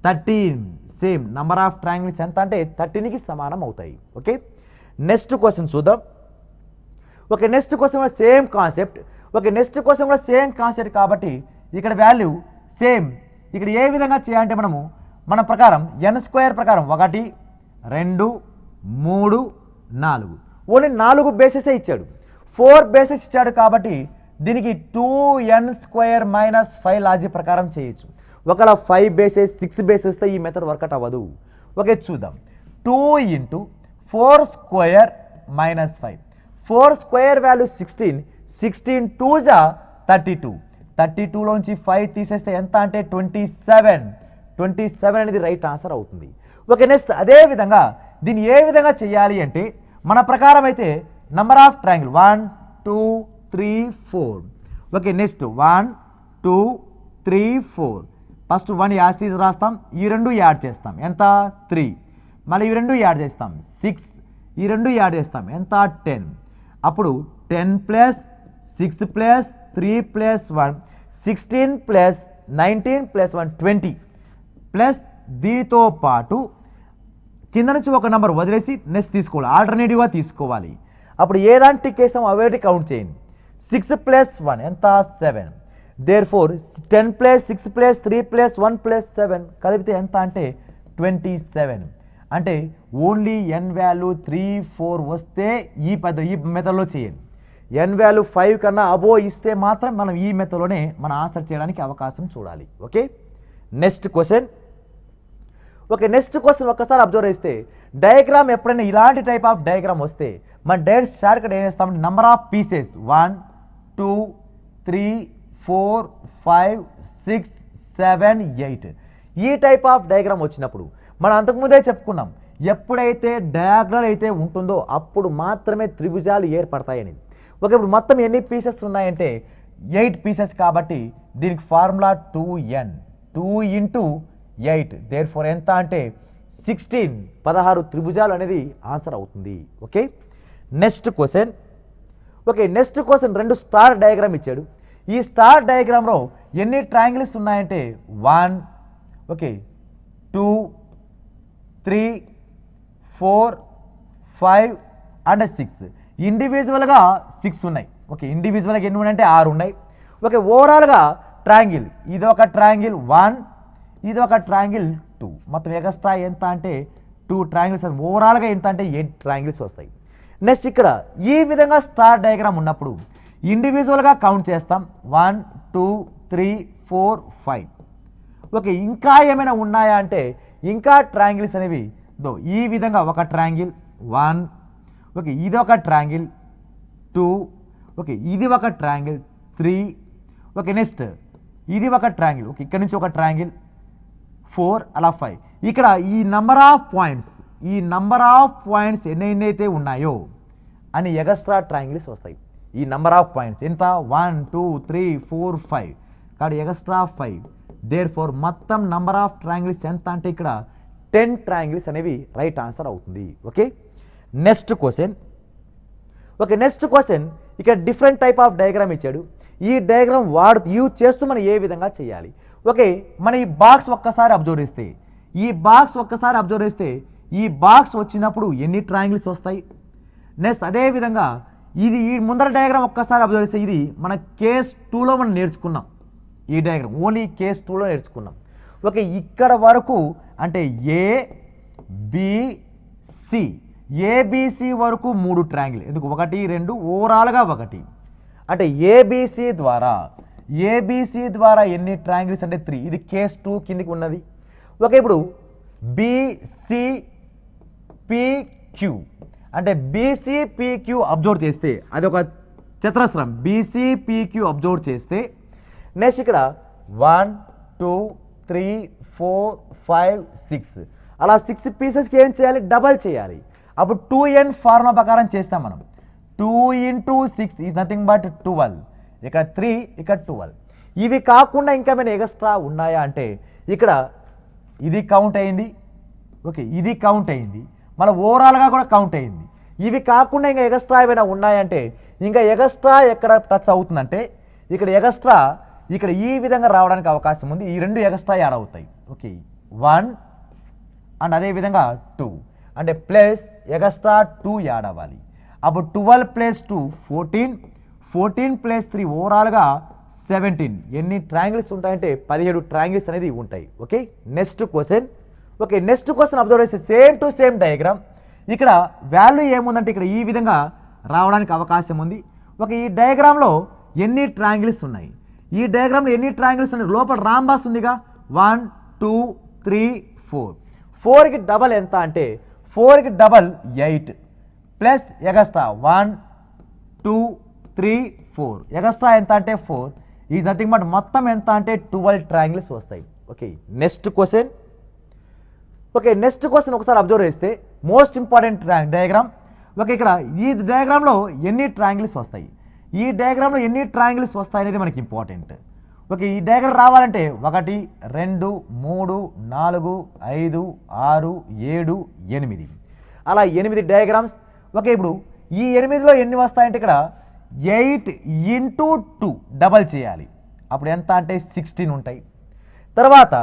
13. సేమ్ నెంబర్ ఆఫ్ ట్రయాంగిల్స్ ఎంత అంటే 13కి సమానం అవుతాయి. ఓకే, నెక్స్ట్ క్వశ్చన్ చూద్దాం. ఓకే, నెక్స్ట్ క్వశ్చన్ కూడా సేమ్ కాన్సెప్ట్. కాబట్టి ఇక్కడ వాల్యూ సేమ్ ఇక్కడ ఏ విధంగా చేయాలంటే మన ప్రకారం n స్క్వేర్ ప్రకారం 1 2 3 4 ఓన్లీ 4 బేసెసే ఇచ్చాడు, 4 బేసెస్ ఇచ్చాడు కాబట్టి దీనికి 2n స్క్వేర్ మైనస్ 5 లాజిక్ ప్రకారం చేయొచ్చు. ఒకవేళ 5 బేసెస్ 6 బేసెస్ వస్తే ఈ మెథడ్ వర్కౌట్ అవ్వదు. ఓకే చూద్దాం. 2 into 4 square minus 5, 4 square value 16, 16 2 జా 32, 32లోంచి 5 తీసేస్తే ఎంత అంటే 27, 27 అనేది రైట్ ఆన్సర్ అవుతుంది. ఓకే నెక్స్ట్ అదే విధంగా దీన్ని ఏ విధంగా చేయాలి అంటే మన ప్రకారం అయితే number of triangle 1 2 3 4. Okay next 1 2 3 4, first 1 add తీసి రాస్తాం, ఈ 2 యాడ్ చేస్తాం ఎంత 3, మళ్ళీ ఈ 2 యాడ్ చేస్తాం 6, ఈ 2 యాడ్ చేస్తాం ఎంత 10. అప్పుడు 10 plus 6 plus 3 plus 1 16 plus 19 plus 1 20 plus దీనితో పాటు కింద నుంచి ఒక నెంబర్ వదిలేసి నెక్స్ట్ తీసుకోవాలి, ఆల్టర్నేటివ్గా తీసుకోవాలి. అప్పుడు ఏ దాంట్లో కేసాం అవేటి కౌంట్ చేయండి. 6 ప్లస్ 1 ఎంత 7, therefore 10 plus 6 plus 3 plus 1 plus 7 కలిపితే ఎంత అంటే 27. అంటే ఓన్లీ n వాల్యూ 3 4 వస్తే ఈ మెథడ్లో చేయండి. n వాల్యూ 5 కన్నా అబో ఇస్తే మాత్రం మనం ఈ మెథడ్లోనే మన ఆన్సర్ చేయడానికి అవకాశం చూడాలి. Okay next question. Okay next question ఒక్కసారి అబ్జర్వ్ చేస్తే డయాగ్రామ్ ఎప్పుడైనా ఇలాంటి టైప్ ఆఫ్ డయాగ్రామ్ వస్తే మన డైరెక్ట్ షార్ట్కట్ ఏం చేస్తామంటే నెంబర్ ఆఫ్ పీసెస్ 1 2 3 4 5 6 7 8 ఈ టైప్ ఆఫ్ డయాగ్రామ్ వచ్చినప్పుడు మనం అంతకుముందే చెప్పుకున్నాం, ఎప్పుడైతే డయాగ్రామ్ అయితే ఉంటుందో అప్పుడు మాత్రమే త్రిభుజాలు ఏర్పడతాయని. ఓకే ఇప్పుడు మొత్తం ఎన్ని పీసెస్ ఉన్నాయంటే 8 పీసెస్ కాబట్టి దీనికి formula 2n, 2 into 8 there four ఎంత అంటే 16 త్రిభుజాలు అనేది ఆన్సర్ అవుతుంది. Okay next question. Okay next question 2 star diagram ఇచ్చాడు. ఈ స్టార్ డయాగ్రామ్లో ఎన్ని ట్రయాంగిల్స్ ఉన్నాయంటే 1 ఓకే 2 3 4 5 అండ్ 6. ఇండివిజువల్గా 6 ఉన్నాయి. ఓకే ఇండివిజువల్గా ఎన్ని ఉన్నాయంటే 6 ఉన్నాయి. ఓకే ఓవరాల్గా ట్రయాంగిల్ ఇది ఒక ట్రయాంగిల్ 1, ఇది ఒక ట్రయాంగిల్ 2, మొత్తం ఎగస్ట్రా ఎంత అంటే 2 ట్రయాంగిల్స్. ఓవరాల్గా ఎంత అంటే 8 ట్రయాంగిల్స్ వస్తాయి. నెక్స్ట్ ఇక్కడ ఈ విధంగా స్టార్ డయాగ్రామ్ ఉన్నప్పుడు ఇండివిజువల్గా కౌంట్ చేస్తాం 1 2 3 4 5. ఓకే ఇంకా ఏమైనా ఉన్నాయా అంటే ఇంకా ట్రయాంగిల్స్ అనేవి ఈ విధంగా ఒక ట్రయాంగిల్ 1, ఓకే ఇది ఒక ట్రయాంగిల్ 2, ఓకే ఇది ఒక ట్రయాంగిల్ 3, ఓకే నెక్స్ట్ ఇది ఒక ట్రయాంగిల్, ఓకే ఇక్కడ నుంచి ఒక ట్రయాంగిల్ 4 అలా 5. ఇక్కడ ఈ నంబర్ ఆఫ్ పాయింట్స్ ఎన్నైతే ఉన్నాయో అని ఎగస్ట్రా ట్రయాంగిల్స్ వస్తాయి. ఈ నంబర్ ఆఫ్ పాయింట్స్ ఎంత 1 2 3 4 5 కాబట్టి ఎగస్ట్రా 5. దేర్ ఫోర్ మొత్తం నంబర్ ఆఫ్ ట్రయాంగిల్స్ ఎంత అంటే ఇక్కడ 10 ట్రయాంగిల్స్ అనేవి రైట్ ఆన్సర్ అవుతుంది. Okay next question. Okay next question ఇక్కడ డిఫరెంట్ టైప్ ఆఫ్ డయాగ్రామ్ ఇచ్చాడు. ఈ డయాగ్రామ్ యూజ్ చేస్తూ మనం ఏ విధంగా చేయాలి. ఓకే మన ఈ బాక్స్ ఒక్కసారి అబ్జర్వ్ చేస్తే ఈ బాక్స్ వచ్చినప్పుడు ఎన్ని ట్రయాంగిల్స్ వస్తాయి. నెక్స్ట్ అదేవిధంగా ఇది ఈ ముందర డయాగ్రామ్ ఒక్కసారి అబ్జర్వ్ చేస్తే ఇది మన కేస్ 2లో మనం నేర్చుకున్నాం. ఈ డయాగ్రామ్ ఓన్లీ కేస్ 2లో నేర్చుకున్నాం. ఓకే ఇక్కడ వరకు అంటే ఏబిసి వరకు 3 ట్రయాంగిల్, ఎందుకు 1 2 ఓవరాల్గా 1 అంటే ఏబిసి ద్వారా ఎన్ని ట్రయాంగిల్స్ అంటే 3. ఇది కేస్ 2 కిందికి ఉన్నది. ఓకే ఇప్పుడు బీసీపీక్యూ అంటే బీసీపీక్యూ అబ్జర్వ్ చేస్తే అది ఒక చతురస్రం. బీసీపీక్యూ అబ్జర్వ్ చేస్తే నెక్స్ట్ ఇక్కడ 1 2 3 4 5 6 అలా 6 పీసెస్కి ఏం చేయాలి డబల్ చేయాలి. అప్పుడు 2n ఫార్ములా ప్రకారం చేస్తాం మనం. 2 ఇంటూ 6 ఈజ్ నథింగ్ బట్ 12, ఇక్కడ 3 ఇక్కడ 12. ఇవి కాకుండా ఇంకా ఏమైనా ఎక్స్ట్రా ఉన్నాయా అంటే ఇక్కడ ఇది కౌంట్ అయింది, ఓకే ఇది కౌంట్ అయింది, మళ్ళీ ఓవరాల్గా కూడా కౌంట్ అయింది. ఇవి కాకుండా ఇంకా ఎక్స్ట్రా ఏమైనా ఉన్నాయంటే ఇంకా ఎక్స్ట్రా ఎక్కడ టచ్ అవుతుందంటే ఇక్కడ ఎక్స్ట్రా ఇక్కడ ఈ విధంగా రావడానికి అవకాశం ఉంది. ఈ 2 ఎక్స్ట్రా యాడ్ అవుతాయి. ఓకే 1 అండ్ అదేవిధంగా 2 అంటే ప్లస్ ఎక్స్ట్రా 2 యాడ్ అవ్వాలి. అప్పుడు 12 ప్లస్ 2 14, 14 ప్లస్ 3 ఓవరాల్గా 17. ఎన్ని ట్రయాంగిల్స్ ఉంటాయంటే 17 ట్రయాంగిల్స్ అనేది ఉంటాయి. Okay, next question. Okay, next question observe చేస్తే సేమ్ టు సేమ్ డయాగ్రామ్. ఇక్కడ వాల్యూ ఏముందంటే ఇక్కడ ఈ విధంగా రావడానికి అవకాశం ఉంది. ఓకే, ఈ డయాగ్రామ్లో ఎన్ని ట్రయాంగిల్స్ ఉన్నాయి, ఈ డయాగ్రామ్లో ఎన్ని ట్రయాంగిల్స్ ఉన్నాయి, లోపల రాంబాస్ ఉందిగా 1 2 3 4. 4కి డబల్ ఎంత అంటే 4కి డబల్ 8 ప్లస్ ఎగస్ట్రా 1 2 3 4 ఎగస్ట్రా ఎంత అంటే 4 ఈజ్ నథింగ్ బట్ మొత్తం ఎంత అంటే 12 ట్రయాంగిల్స్ వస్తాయి. Okay, next question. Okay, next question ఒకసారి అబ్జర్వ్ చేస్తే మోస్ట్ ఇంపార్టెంట్ డయాగ్రామ్. ఓకే, ఇక్కడ ఈ డయాగ్రామ్లో ఎన్ని ట్రయాంగిల్స్ వస్తాయి, ఈ డయాగ్రామ్లో ఎన్ని ట్రయాంగిల్స్ వస్తాయి అనేది మనకి ఇంపార్టెంట్. ఓకే, ఈ డయాగ్రామ్ రావాలంటే 1 2 3 4 5 6 7 8 అలా 8 డయాగ్రామ్స్. ఓకే, ఇప్పుడు ఈ 8లో ఎన్ని వస్తాయంటే ఇక్కడ 8 × 2 డబల్ చేయాలి, అప్పుడు ఎంత అంటే 16 ఉంటాయి. తర్వాత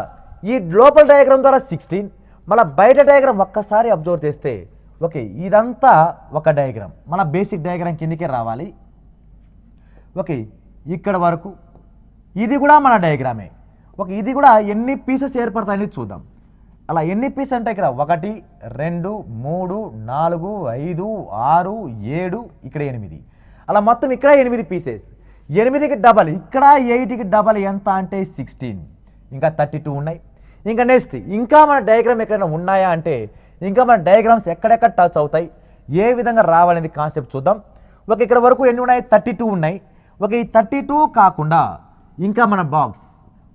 ఈ లోపల డయాగ్రామ్ ద్వారా 16, మళ్ళీ బయట డయాగ్రామ్ ఒక్కసారి అబ్జర్వ్ చేస్తే ఓకే ఇదంతా ఒక డయాగ్రామ్, మన బేసిక్ డయాగ్రామ్ కిందకే రావాలి. ఓకే, ఇక్కడ వరకు ఇది కూడా మన డయాగ్రామే. ఓకే, ఇది కూడా ఎన్ని పీసెస్ ఏర్పడతాయని చూద్దాం. అలా ఎన్ని పీసెస్ అంటే ఇక్కడ 1 2 3 4 5 6 7 ఇక్కడ 8, అలా మొత్తం ఇక్కడ 8 పీసెస్. 8కి డబల్ ఇక్కడ 8కి డబల్ ఎంత అంటే 16, ఇంకా 32 ఉన్నాయి. ఇంకా నెక్స్ట్ ఇంకా మన డయాగ్రామ్ ఎక్కడైనా ఉన్నాయా అంటే ఇంకా మన డయాగ్రామ్స్ ఎక్కడెక్కడ టచ్ అవుతాయి, ఏ విధంగా రావాలనేది కాన్సెప్ట్ చూద్దాం. ఓకే, ఇక్కడ వరకు ఎన్ని ఉన్నాయి 32 ఉన్నాయి. ఓకే, ఈ 32 కాకుండా ఇంకా మన బాక్స్.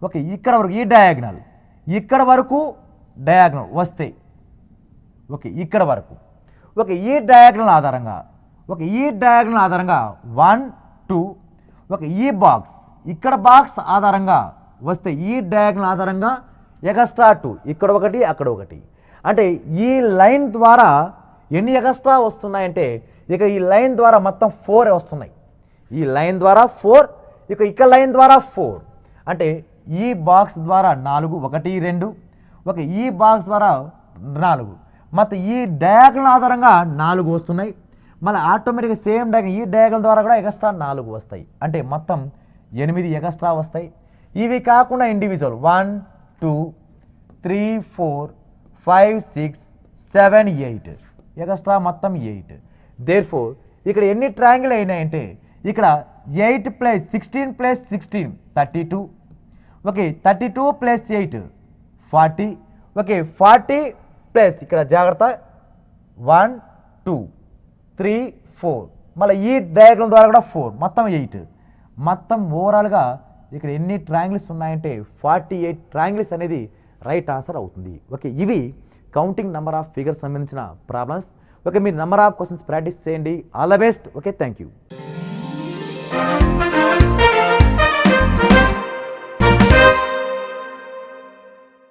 ఓకే, ఇక్కడ వరకు ఈ డయాగ్నల్ ఇక్కడ వరకు డయాగ్నల్ వస్తాయి. ఓకే, ఇక్కడ వరకు. ఓకే, ఈ డయాగ్నల్ ఆధారంగా ఈ డయాగ్నల్ ఆధారంగా 1 2. ఓకే, ఈ బాక్స్ ఇక్కడ బాక్స్ ఆధారంగా వస్తే ఈ డయాగ్నల్ ఆధారంగా ఎగస్ట్రా 2 ఇక్కడ 1 అక్కడ 1. అంటే ఈ లైన్ ద్వారా ఎన్ని ఎగస్ట్రా వస్తున్నాయంటే ఇక ఈ లైన్ ద్వారా మొత్తం 4 వస్తున్నాయి. ఈ లైన్ ద్వారా 4, ఇక ఇక్కడ లైన్ ద్వారా 4, అంటే ఈ బాక్స్ ద్వారా 4 1 2. ఓకే, ఈ బాక్స్ ద్వారా 4, మొత్తం ఈ డయాగ్నల్ ఆధారంగా 4 వస్తున్నాయి. మళ్ళీ ఆటోమేటిక్గా సేమ్ డయాగ్నల్ ఈ డయాగ్నల్ ద్వారా కూడా ఎగస్ట్రా 4 వస్తాయి, అంటే మొత్తం 8 ఎగస్ట్రా వస్తాయి. ఇవి కాకుండా ఇండివిజువల్ 1 2 3 4 5 6 7 8 ఎగస్ట్రా మొత్తం 8. దేర్ఫోర్ ఇక్కడ ఎన్ని ట్రయాంగిల్ అయినాయంటే ఇక్కడ 8 + 16 + 16 32. ఓకే, 32 + 8 40. ఓకే, 40 ప్లస్ ఇక్కడ జాగ్రత్త 1 2 3 4, మళ్ళీ ఈ డయాగ్రామ్ ద్వారా కూడా 4, మొత్తం 8. మొత్తం ఓవరాల్గా ఇక్కడ ఎన్ని ట్రయాంగిల్స్ ఉన్నాయంటే 48 ట్రయాంగిల్స్ అనేది రైట్ ఆన్సర్ అవుతుంది. ఓకే, ఇవి కౌంటింగ్ నెంబర్ ఆఫ్ ఫిగర్స్ సంబంధించిన ప్రాబ్లమ్స్. ఓకే, మీరు నెంబర్ ఆఫ్ క్వశ్చన్స్ ప్రాక్టీస్ చేయండి. All the best. Okay, thank you.